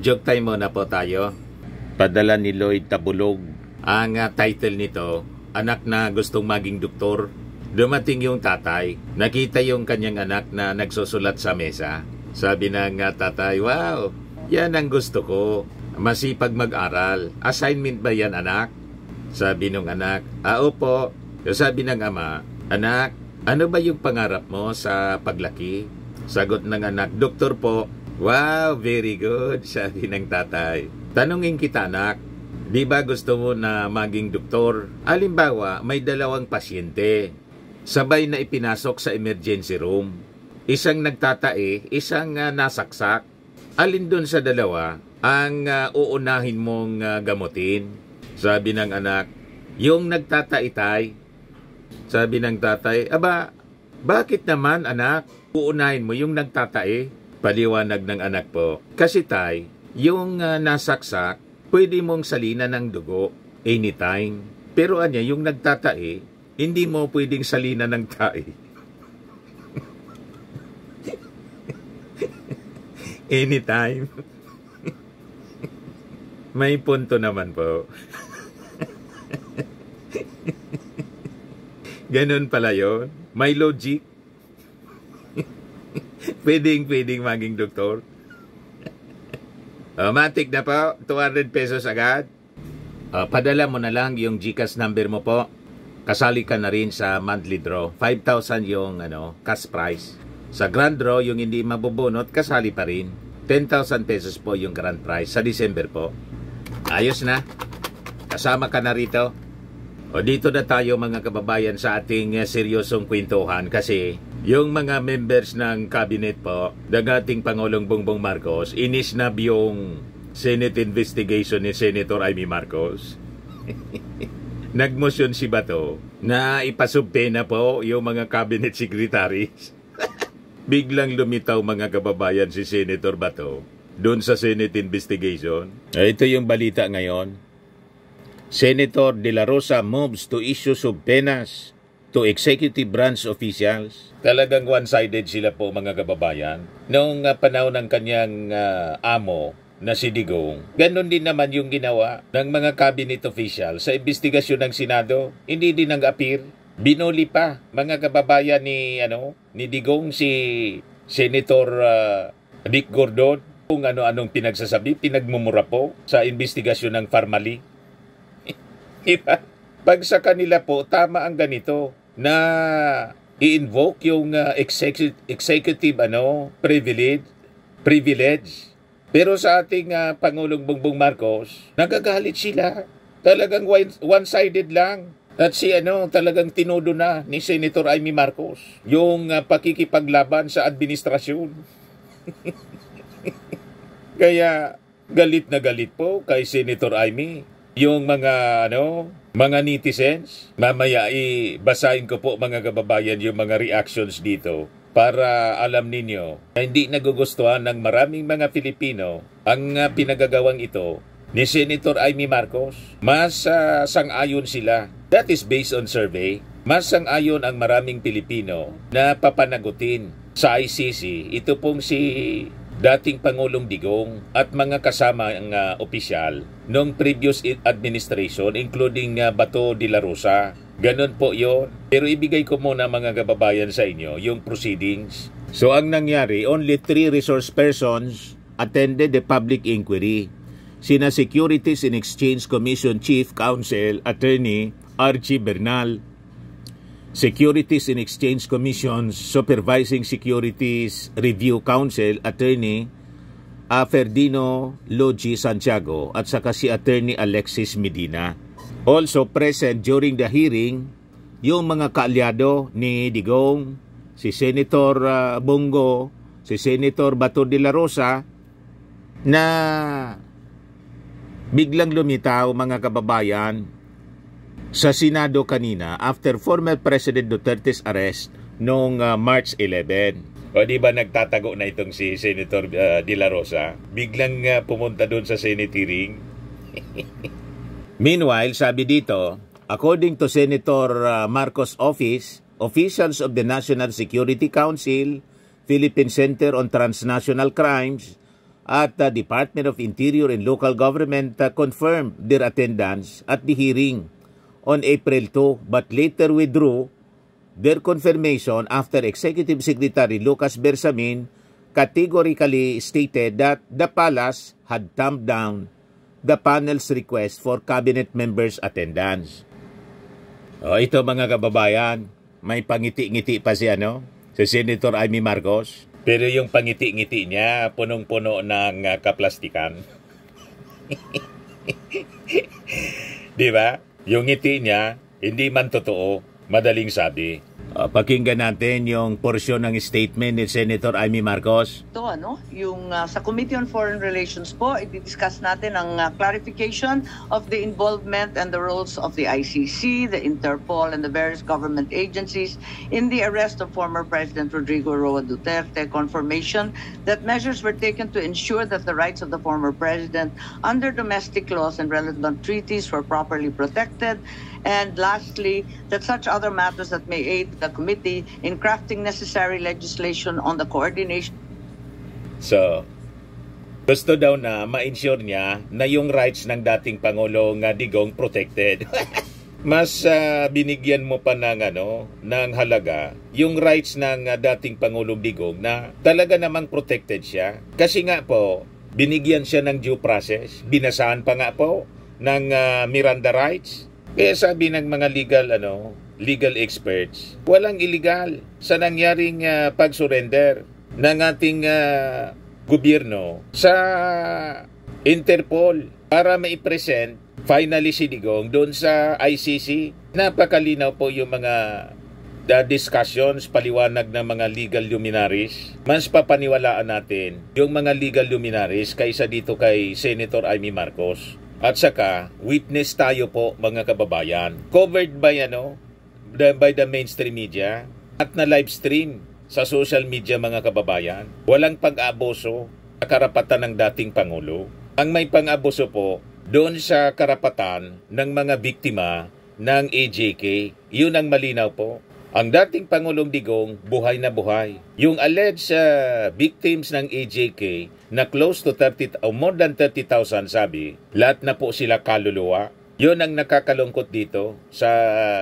Joke time muna po tayo. Padala ni Lloyd Tabulog. Ang title nito, Anak na gustong maging doktor. Dumating yung tatay. Nakita yung kanyang anak na nagsusulat sa mesa. Sabi ng tatay, wow, yan ang gusto ko. Masipag mag-aral. Assignment ba yan, anak? Sabi nung anak, opo. Sabi ng ama, anak, ano ba yung pangarap mo sa paglaki? Sagot ng anak, doktor po. Wow, very good, sabi ng tatay. Tanungin kita, anak, di ba gusto mo na maging doktor? Halimbawa, may dalawang pasyente. Sabay na ipinasok sa emergency room. Isang nagtatae, isang nasaksak. Alin dun sa dalawa ang uunahin mong gamutin? Sabi ng anak, yung nagtataitay. Sabi ng tatay, aba, bakit naman anak? Uunahin mo yung nagtatae? Paliwanag ng anak po, kasi tay, yung nasaksak, pwede mong salina ng dugo anytime. Pero anya, yung nagtatae, hindi mo pwedeng salina ng tae. Anytime. May punto naman po. Ganun pala yun. May logic. Pwedeng maging doktor. Matik na po, 200 pesos agad. Padala mo na lang yung GCash number mo po. Kasali ka na rin sa monthly draw. 5,000 yung cash prize. Sa grand draw, yung hindi mabubunot, kasali pa rin. 10,000 pesos po yung grand prize sa December po. Ayos na. Kasama ka na rito. O dito na tayo mga kababayan sa ating seryosong kwentuhan kasi yung mga members ng cabinet po, dating Pangulong Bongbong Marcos, inisnab yung Senate investigation ni Senator Amy Marcos. Nagmotion si Bato na ipasubpena po yung mga cabinet secretaries. Biglang lumitaw mga kababayan si Senator Bato doon sa Senate investigation. Ito yung balita ngayon. Senator De La Rosa moves to issue subpenas to executive branch officials. Talagang one-sided sila po mga kababayan. Noong panahon ng kanyang amo na si Digong, ganon din naman yung ginawa ng mga cabinet official sa investigasyon ng Senado. Hindi din nag-appear. Binuli pa mga kababayan ni Digong si Senator Dick Gordon kung ano-anong pinagsasabi, pinagmumura po sa investigasyon ng Farmally. Diba? Pag sa kanila po, tama ang ganito na i-invoke yung executive privilege. Pero sa ating Pangulong Bongbong Marcos, nagagalit sila. Talagang one-sided lang. At talagang tinudo na ni Senator Amy Marcos yung pakikipaglaban sa administrasyon. Kaya galit na galit po kay Senator Amy yung mga netizens. Mamaya basahin ko po mga kababayan yung mga reactions dito para alam ninyo na hindi nagugustuhan ng maraming mga Pilipino ang pinagagawang ito ni Senator Amy Marcos. Mas sang-ayon sila. That is based on survey. Mas sang-ayon ang maraming Pilipino na papanagutin sa ICC ito pong si dating Pangulong Digong at mga kasama ang opisyal noong previous administration including Bato de la Rosa. Ganon po yon. Pero ibigay ko muna mga kababayan sa inyo yung proceedings. So ang nangyari, only 3 resource persons attended the public inquiry. Sina Securities and Exchange Commission Chief Counsel Attorney Archie Bernal, Securities and Exchange Commission Supervising Securities Review Council Attorney Ferdinand Logi Santiago at saka si Attorney Alexis Medina. Also present during the hearing yung mga kaalyado ni Digong, si Senator Bongo, si Senator Bato de la Rosa na biglang lumitaw mga kababayan sa Senado kanina after former President Duterte's arrest noong March 11. O di ba nagtatago na itong si Senator De La Rosa? Biglang pumunta doon sa Senate hearing. Meanwhile, sabi dito, according to Senator Marcos' office, officials of the National Security Council, Philippine Center on Transnational Crimes, at the Department of Interior and Local Government confirmed their attendance at the hearing on April 2 but later withdrew their confirmation after Executive Secretary Lucas Bersamin categorically stated that the palace had thumbed down the panel's request for cabinet members' attendance. Ito mga kababayan, may pangiti-ngiti pa si si Senator Amy Marcos. Pero yung pangiti-ngiti niya, punong-puno ng kaplastikan. Di ba? Yung ngiti niya, hindi man totoo, madaling sabi. Pakinggan natin yung porsyon ng statement ni Senator Amy Marcos. Ito, yung sa Committee on Foreign Relations po, i-discuss natin ang clarification of the involvement and the roles of the ICC, the Interpol, and the various government agencies in the arrest of former President Rodrigo Roa Duterte, confirmation that measures were taken to ensure that the rights of the former president under domestic laws and relevant treaties were properly protected, and lastly, that such other matters that may aid the committee in crafting necessary legislation on the coordination. So, gusto daw na ma-ensure niya na yung rights ng dating Pangulong Digong protected. Mas binigyan mo pa ng ng halaga yung rights ng dating Pangulong Digong na talaga namang protected siya. Kasi nga po, binigyan siya ng due process, binasahan pa nga po ng Miranda rights. Kaya sabi ng mga legal experts, walang illegal sa nangyaring pag-surrender ng ating gobyerno sa Interpol para maipresent finally si Digong doon sa ICC. Napakalinaw po yung mga discussions, paliwanag ng mga legal luminaries. Mas papaniwalaan natin yung mga legal luminaries kaysa dito kay Senator Amy Marcos. At saka, witness tayo po mga kababayan. Covered by by the mainstream media at na live stream sa social media mga kababayan. Walang pag-abuso sa karapatan ng dating Pangulo. Ang may pang-abuso po doon sa karapatan ng mga biktima ng AJK. Yun ang malinaw po. Ang dating Pangulong Digong, buhay na buhay. Yung alleged victims ng AJK na close to 30 o more than 30,000 sabi, lahat na po sila kaluluwa. Yun ang nakakalungkot dito sa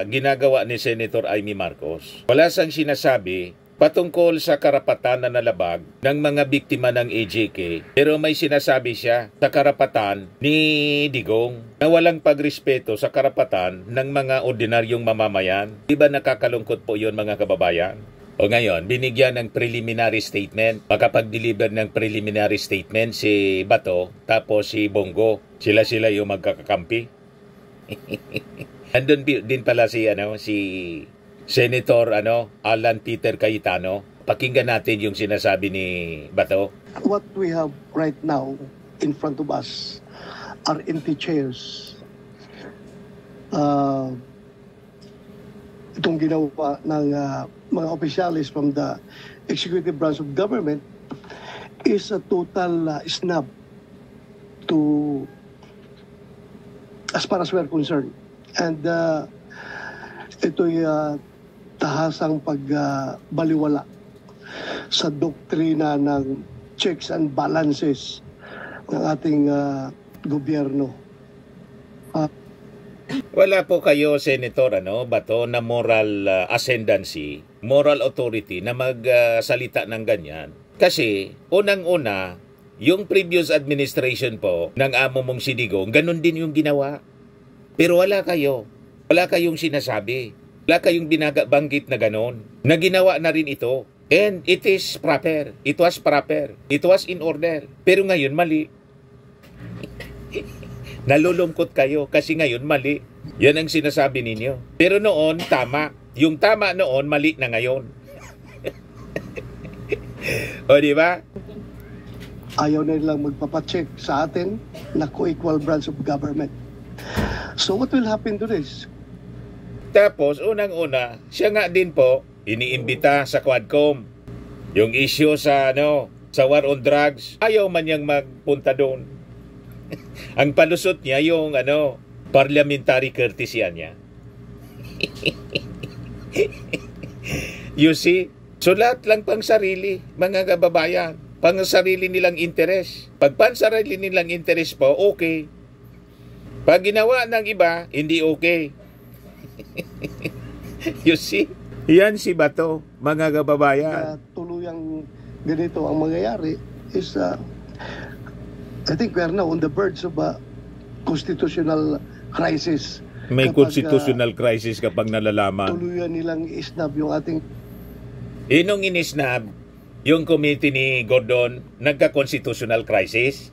ginagawa ni Senator Amy Marcos. Wala siyang sinasabi patungkol sa karapatan na nalabag ng mga biktima ng AJK. Pero may sinasabi siya sa karapatan ni Digong na walang pagrespeto sa karapatan ng mga ordinaryong mamamayan. Di ba nakakalungkot po yun mga kababayan? O ngayon, binigyan ng preliminary statement. Makapag-deliver ng preliminary statement si Bato tapos si Bongo. Sila yung magkakakampi. Andun din pala si Senator Alan Peter Cayetano. Pakinggan natin yung sinasabi ni Bato. What we have right now in front of us are empty chairs. Itong ginawa ng mga opisyalis from the executive branch of government is a total snub to as far as we're concerned. And ito'y tahasang pagbaliwala sa doktrina ng checks and balances ng ating gobyerno. Wala po kayo, Senator Bato, na moral ascendancy, moral authority na magsalita ng ganyan. Kasi, unang-una, yung previous administration po ng amo mong si Digong, ganun din yung ginawa. Pero wala kayong sinasabi. Wala kayong binabanggit na ganon. Na ginawa na rin ito. And it is proper. It was proper. It was in order. Pero ngayon, mali. Nalulungkot kayo kasi ngayon, mali. Yan ang sinasabi ninyo. Pero noon, tama. Yung tama noon, mali na ngayon. O, di ba? Ayaw na nilang magpapacheck sa atin na co-equal branch of government. So what will happen to this? Tapos, unang-una, siya nga din po, iniimbita sa Quadcom. Yung issue sa, sa war on drugs, ayaw man niyang magpunta doon. Ang palusot niya, yung, parliamentary courtesy niya. You see? So, lahat lang pang sarili, mga kababayan. pang sarili nilang interes. Pag pan sarili nilang interes po, okay. Pag ginawa ng iba, hindi okay. You see? Yan si Bato, mga kababayan. Tuluyang ganito ang mangyayari is I think we are now on the verge of a constitutional crisis. May constitutional crisis kapag nalalaman. Tuluyan nilang isnab yung ating... Inong inisnab, yung committee ni Gordon, nagka-constitutional crisis.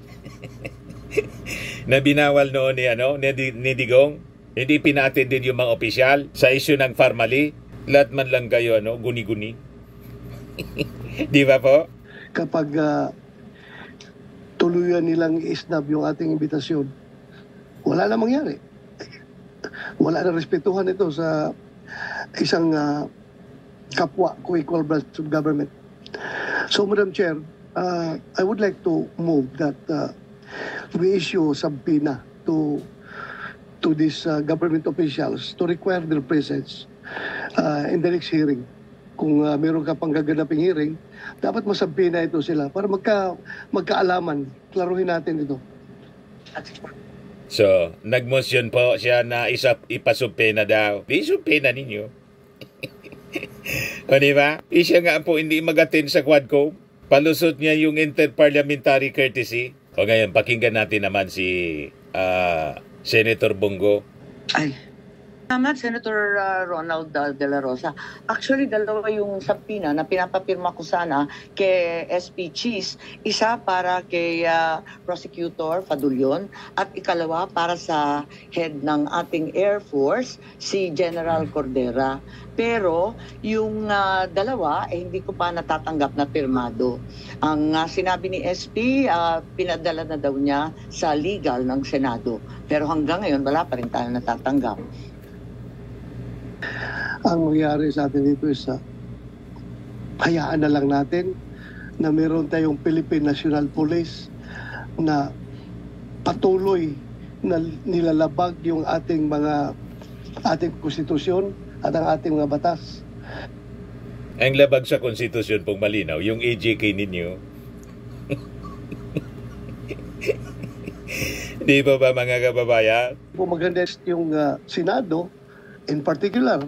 Na binawal noon ni Digong. Hindi pinatin din yung mga opisyal sa issue ng Pharmally. Lahat man lang kayo, guni-guni. Di ba po? Kapag tuluyan nilang isnab yung ating imbitasyon, wala na mangyari. Wala na respetuhan ito sa isang kapwa co-equal branch of government. So, Madam Chair, I would like to move that we issue subpoena to these government officials to require their presence in the next hearing. Kung meron ka pang gaganaping hearing, dapat masubpoena ito sila para magkaalaman. Klaruhin natin ito. So, nagmotion po siya na ipasubpoena daw. Di subpoena ninyo. O diba? Siya nga po hindi mag-attend sa Quadcom. Palusot niya yung interparliamentary courtesy. O ngayon, pakinggan natin naman si Senator Bongo. Ay, salamat, Senator Ronald De La Rosa. Actually, dalawa yung subpoena na pinapapirma ko sana kay SP Cheese. Isa para kay Prosecutor Fadulyon at ikalawa para sa head ng ating Air Force, si General Cordera. Pero yung dalawa, hindi ko pa natatanggap na pirmado. Ang sinabi ni SP, pinadala na daw niya sa legal ng Senado. Pero hanggang ngayon, wala pa rin tayo natatanggap. Ang mangyari sa atin dito is hayaan na lang natin na meron tayong Philippine National Police na patuloy na nilalabag yung ating konstitusyon at ang ating mga batas. Ang labag sa konstitusyon pong malinaw, yung AJK ninyo. Di ba mga kababayan? Maganda yung Senado, in particular,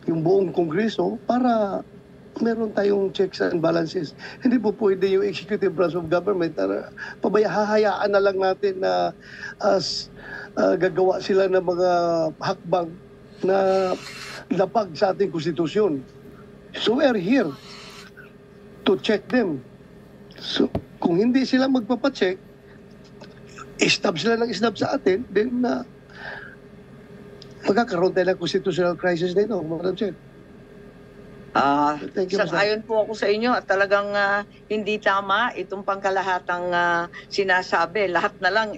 yung buong Kongreso, para meron tayong checks and balances. Hindi po pwede yung executive branch of government hahayaan na lang natin na gagawa sila ng mga hakbang na lapag sa ating konstitusyon. So we are here to check them. So kung hindi sila magpapacheck, isnab sila ng isnab sa atin, then magkakaroon tayo ng constitutional crisis nito, Madam Chair. Sang-ayon po ako sa inyo at talagang hindi tama itong pangkalahatang sinasabi. Lahat na lang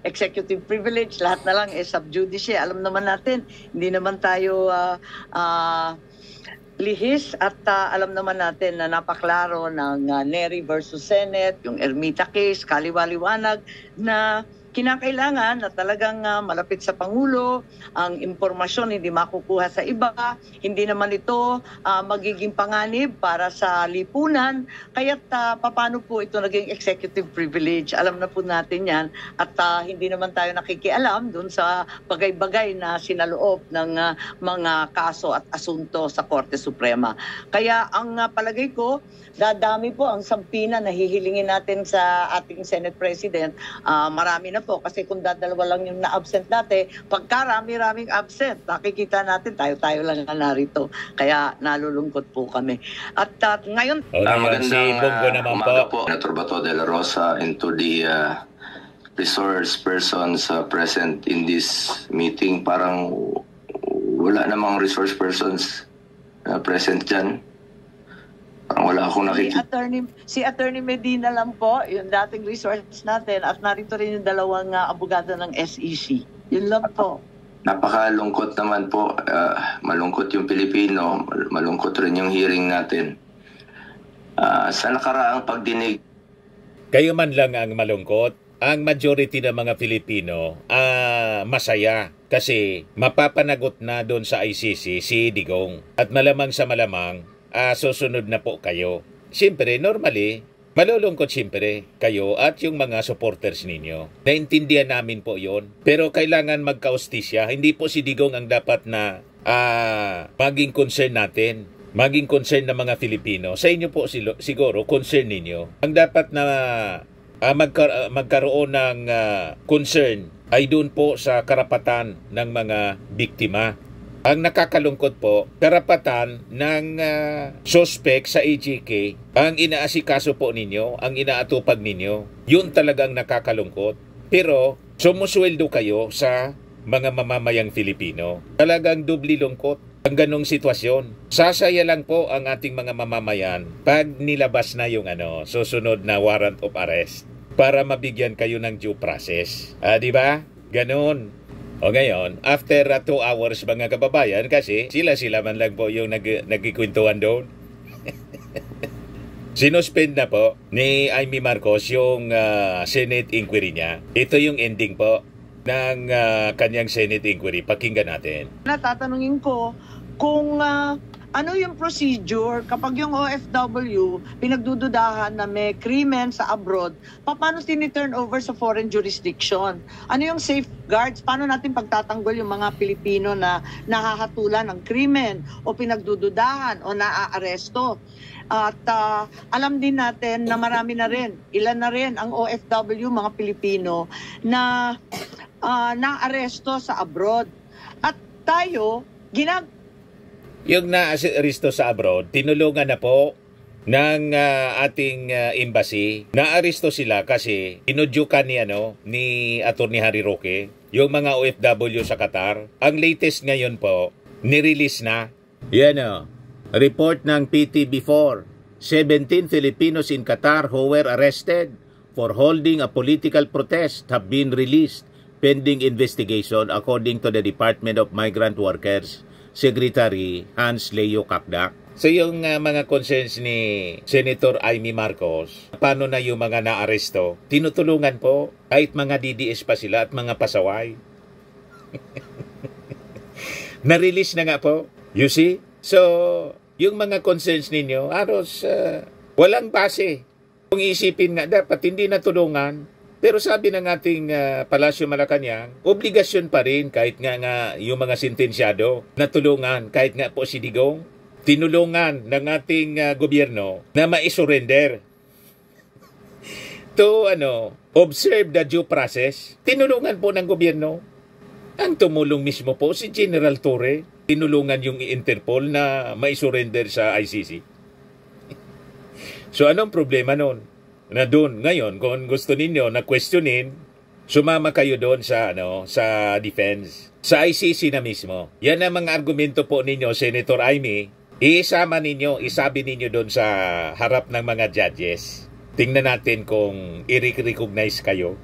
executive privilege, lahat na lang sub judice. Alam naman natin, hindi naman tayo lihis at alam naman natin na napaklaro ng Nery versus Senate, yung Ermita case, kaliwaliwanag na kinakailangan na talagang malapit sa Pangulo, ang impormasyon hindi makukuha sa iba, hindi naman ito magiging panganib para sa lipunan, kaya't paano po ito naging executive privilege? Alam na po natin yan at hindi naman tayo nakikialam dun sa bagay-bagay na sinaloob ng mga kaso at asunto sa Korte Suprema. Kaya ang palagay ko, dadami po ang sampina na hihilingin natin sa ating Senate President. Marami na po kasi kung dadalawa lang yung na-absent dati, pagkarami-raming absent, nakikita natin tayo-tayo lang na narito. Kaya nalulungkot po kami. At ngayon... Magandang umaga po, Senator Bato de la Rosa, and to the resource persons present in this meeting. Parang wala namang resource persons present dyan. Wala akong nakikita. Si Attorney Medina lang po, yung dating resource natin, at narito rin yung dalawang abogado ng SEC. Yun lang po. Napakalungkot naman po. Malungkot yung Pilipino, malungkot rin yung hearing natin. Sa nakaraang pagdinig. Kayo man lang ang malungkot. Ang majority ng mga Pilipino masaya kasi mapapanagot na doon sa ICC si Digong. At malamang sa malamang, susunod na po kayo. Siyempre, normally, Malulungkot siyempre kayo at yung mga supporters ninyo. Naintindihan namin po yon. Pero kailangan magkaustisya. Hindi po si Digong ang dapat na maging concern natin. Maging concern ng mga Filipino. Sa inyo po siguro, concern ninyo. Ang dapat na magkaroon ng concern ay doon po sa karapatan ng mga biktima. Ang nakakalungkot po, karapatan ng suspect sa AGK, ang inaasikaso po ninyo, ang inaatupag ninyo, yun talagang nakakalungkot. Pero sumusweldo kayo sa mga mamamayang Filipino. Talagang dubli lungkot ang ganong sitwasyon. Sasaya lang po ang ating mga mamamayan pag nilabas na yung susunod na warrant of arrest para mabigyan kayo ng due process. Di ba? Ganon. O ngayon, after 2 hours mga kababayan, kasi sila man lang po yung nagkikwentuhan doon. Sinuspend na po ni Amy Marcos yung Senate inquiry niya. Ito yung ending po ng kanyang Senate inquiry. Pakinggan natin. Natatanungin ko kung ano yung procedure kapag yung OFW pinagdududahan na may krimen sa abroad, paano tini-turn over sa foreign jurisdiction? Ano yung safeguards? Paano natin pagtatanggol yung mga Pilipino na nahahatulan ng krimen o pinagdududahan o naaaresto? At alam din natin na marami na rin, ilan na rin ang OFW, mga Pilipino, na naaresto sa abroad. At tayo, yung na-aristo sa abroad, tinulungan na po ng ating embassy. Na-aristo sila kasi inudyukan ni Attorney Harry Roque, yung mga OFW sa Qatar. Ang latest ngayon po, nirelease na. Yan report ng PTB4. 17 Filipinos in Qatar who were arrested for holding a political protest have been released pending investigation according to the Department of Migrant Workers Secretary Hans Leo Kakdak. So yung mga concerns ni Senator Amy Marcos, paano na yung mga naaresto? Tinutulungan po kahit mga DDS pa sila at mga pasaway. Na-release na nga po. You see? So, yung mga concerns ninyo, walang base. Kung isipin nga, dapat hindi natulungan. Pero sabi ng ating Palasyo Malacanang, obligasyon pa rin kahit nga yung mga sentensyado na tulungan, kahit nga po si Digong, tinulungan ng ating gobyerno na ma-surrender. To observe the due process, tinulungan po ng gobyerno. Ang tumulong mismo po si General Torre, tinulungan yung Interpol na ma-surrender sa ICC. So anong problema nun? Na doon ngayon kung gusto ninyo na questionin, sumama kayo doon sa sa defense, sa ICC na mismo. Yan ang mga argumento po ninyo, Senator Amy. Isabi ninyo doon sa harap ng mga judges. Tingnan natin kung i-recognize kayo.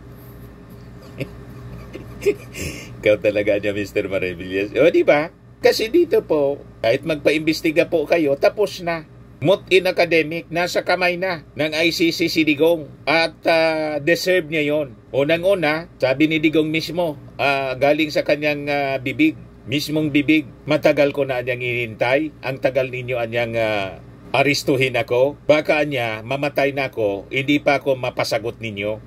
Ikaw talaga niya, Mr. Marevillas. O di ba? Kasi dito po, kahit magpa-imbestiga po kayo, tapos na. Mot in academic, nasa kamay na ng ICC si Digong at deserve niya yon. Unang-una, sabi ni Digong mismo, galing sa kanyang mismong bibig, matagal ko na anyang hinintay, ang tagal ninyo anyang aristuhin ako, baka niya mamatay na ako, hindi pa ako mapasagot ninyo.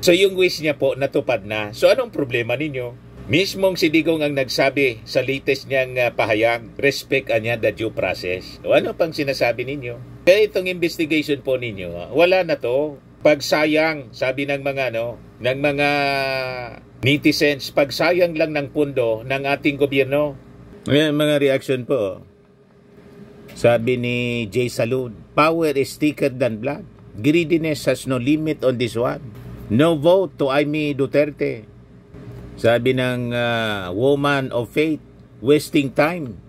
So yung wish niya po natupad na. So anong problema ninyo? Mismong si Digong ang nagsabi sa latest niyang pahayag, respect niya the due process. O ano pang sinasabi ninyo? Kaya itong investigation po ninyo, wala na to. Pagsayang, sabi ng mga ng mga netizens, pagsayang lang ng pundo ng ating gobyerno. Ayan, mga reaction po. Sabi ni Jay Salud, power is thicker than blood. Greediness has no limit on this one. No vote to Amy Duterte. Sabi ng woman of faith, wasting time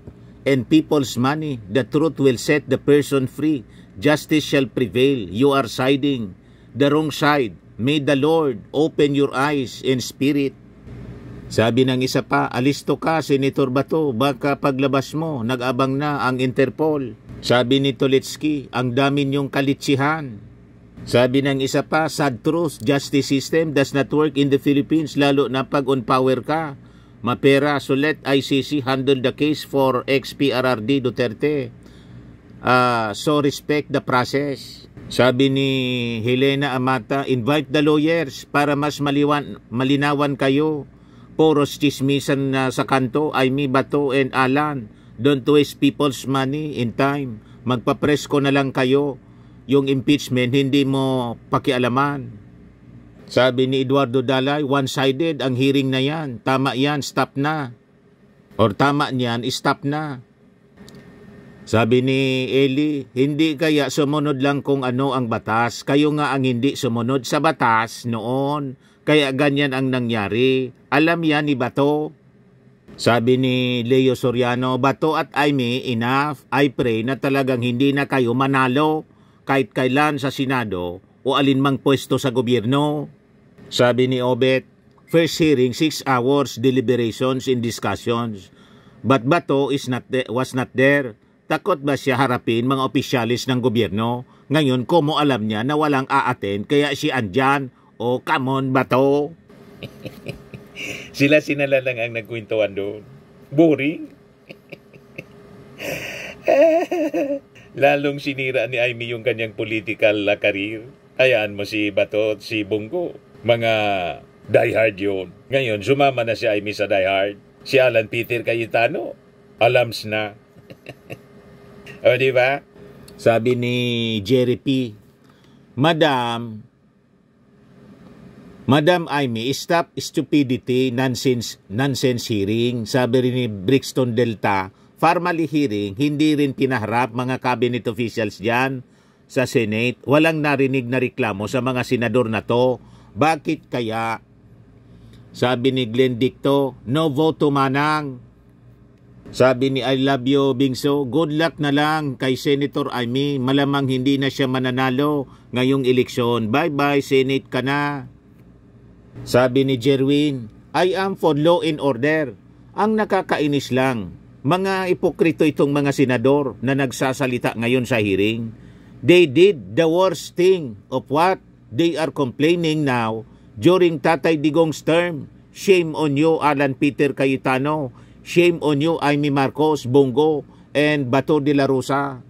and people's money. The truth will set the person free. Justice shall prevail. You are siding the wrong side. May the Lord open your eyes in spirit. Sabi ng isa pa, alisto ka, Senator Bato. Baka paglabas mo, nag-abang na ang Interpol. Sabi ni Toletsky, ang dami niyong kalitsihan. Sabi ng isa pa, sad truth, justice system does not work in the Philippines, lalo na pag on power ka. Mapera, so let ICC handle the case for ex-PRRD Duterte. So respect the process. Sabi ni Helena Amata, invite the lawyers para mas malinawan kayo. Poros chismisan sa kanto, Aimee, Bato and Alan. Don't waste people's money in time. Magpapresko na lang kayo. Yung impeachment, hindi mo pakialaman. Sabi ni Eduardo Dalay, one-sided ang hearing na yan. Tama yan, stop na. Or tama niyan, stop na. Sabi ni Eli, hindi kaya sumunod lang kung ano ang batas. Kayo nga ang hindi sumunod sa batas noon. Kaya ganyan ang nangyari. Alam yan ni Bato. Sabi ni Leo Soriano, Bato at Aimee, enough. I pray na talagang hindi na kayo manalo kahit kailan sa Senado o alinmang pwesto sa gobyerno. Sabi ni Obet, first hearing 6 hours deliberations and discussions. But Bato was not there. Takot ba siya harapin mga opisyalis ng gobyerno? Ngayon, kumo alam niya na walang aaten kaya si andyan. O, come on, Bato. Sila lang ang nagkwentuhan doon. Boring. Lalong sinira ni Aimee yung kanyang political career. Hayaan mo si Bato at si Bongo. Mga diehard yun. Ngayon, sumama na si Aimee sa diehard. Si Alan Peter Cayetano, alams na. O, di ba? Sabi ni Jerry P., Madam Aimee, stop stupidity, nonsense hearing. Sabi rin ni Brixton Delta, formally hearing, hindi rin pinaharap mga cabinet officials dyan sa Senate. Walang narinig na reklamo sa mga senador na to. Bakit kaya? Sabi ni Glenn Dicto, no vote manang. Sabi ni I love you, Bingso, good luck na lang kay Senator Aimee. Malamang hindi na siya mananalo ngayong eleksyon. Bye-bye, Senate ka na. Sabi ni Jerwin, I am for law and order. Ang nakakainis lang, mga ipokrito itong mga senador na nagsasalita ngayon sa hearing. They did the worst thing of what they are complaining now during Tatay Digong's term. Shame on you, Alan Peter Cayetano. Shame on you, Aimee Marcos, Bongo, and Bato de la Rosa.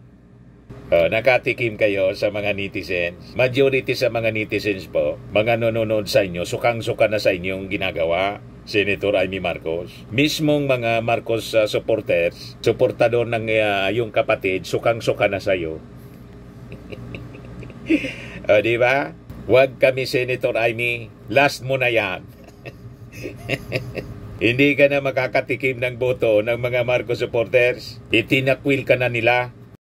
Nakatikim kayo sa mga netizens. Majority sa mga netizens po, mga nanonood sa inyo, sukang-suka na sa inyong ginagawa, Senator Aimee Marcos. Mismong mga Marcos supporters, suportador ng yung kapatid, sukang-suka na sa iyo. Di ba? Huwag kami, Senator Aimee. Last mo na yan. Hindi ka na makakatikim ng boto ng mga Marcos supporters. Itinakwil ka na nila.